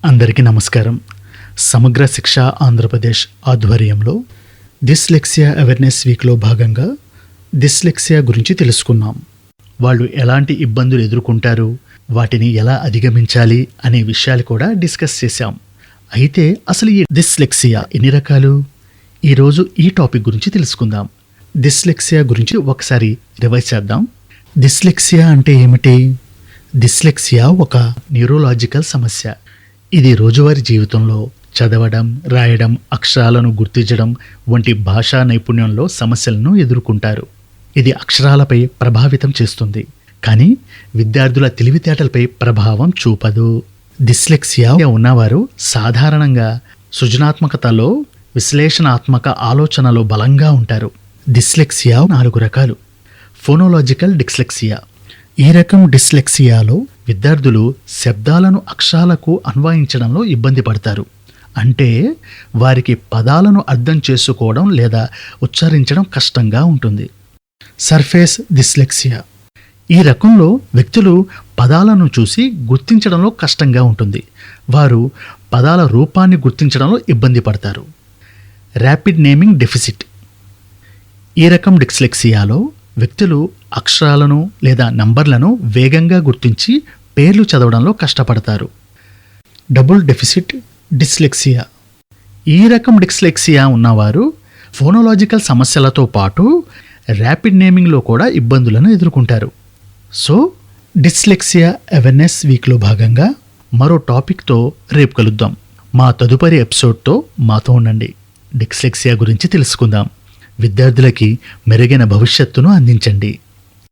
అందరికీ నమస్కారం. సమగ్ర శిక్ష ఆంధ్రప్రదేశ్ ఆధ్వర్యంలో డిస్లెక్సియా అవేర్నెస్ వీక్లో భాగంగా డిస్లెక్సియా గురించి తెలుసుకున్నాం. వాళ్ళు ఎలాంటి ఇబ్బందులు ఎదుర్కొంటారు, వాటిని ఎలా అధిగమించాలి అనే విషయాలు కూడా డిస్కస్ చేశాం. అయితే అసలు ఈ డిస్లెక్సియా ఎన్ని రకాలు? ఈరోజు ఈ టాపిక్ గురించి తెలుసుకుందాం. డిస్లెక్సియా గురించి ఒకసారి రివైజ్ చేద్దాం. డిస్లెక్సియా అంటే ఏమిటి? డిస్లెక్సియా ఒక న్యూరోలాజికల్ సమస్య. ఇది రోజువారీ జీవితంలో చదవడం, రాయడం, అక్షరాలను గుర్తించడం వంటి భాషా నైపుణ్యంలో సమస్యలను ఎదుర్కొంటారు. ఇది అక్షరాలపై ప్రభావితం చేస్తుంది, కానీ విద్యార్థుల తెలివితేటలపై ప్రభావం చూపదు. డిస్లెక్సియా ఉన్నవారు సాధారణంగా సృజనాత్మకతలో, విశ్లేషణాత్మక ఆలోచనలో బలంగా ఉంటారు. డిస్లెక్సియా 4 రకాలు. Phonological dyslexia. ఈ రకం డిస్లెక్సియాలో విద్యార్థులు శబ్దాలను అక్షరాలకు అన్వయించడంలో ఇబ్బంది పడతారు. అంటే వారికి పదాలను అర్థం చేసుకోవడం లేదా ఉచ్చరించడం కష్టంగా ఉంటుంది. Surface dyslexia. ఈ రకంలో వ్యక్తులు పదాలను చూసి గుర్తించడంలో కష్టంగా ఉంటుంది. వారు పదాల రూపాన్ని గుర్తించడంలో ఇబ్బంది పడతారు. Rapid naming deficit. ఈ రకం డిస్లెక్సియాలో వ్యక్తులు అక్షరాలను లేదా నంబర్లను వేగంగా గుర్తించి పేర్లు చదవడంలో కష్టపడతారు. Double deficit dyslexia. ఈ రకం డిస్లెక్సియా ఉన్నవారు ఫోనోలాజికల్ సమస్యలతో పాటు ర్యాపిడ్ నేమింగ్లో కూడా ఇబ్బందులను ఎదుర్కొంటారు. సో డిస్లెక్సియా అవేర్నెస్ వీక్లో భాగంగా మరో టాపిక్తో రేపు కలుద్దాం. మా తదుపరి ఎపిసోడ్తో మాతో ఉండండి. డిస్లెక్సియా గురించి తెలుసుకుందాం. విద్యార్థులకి మెరుగైన భవిష్యత్తును అందించండి.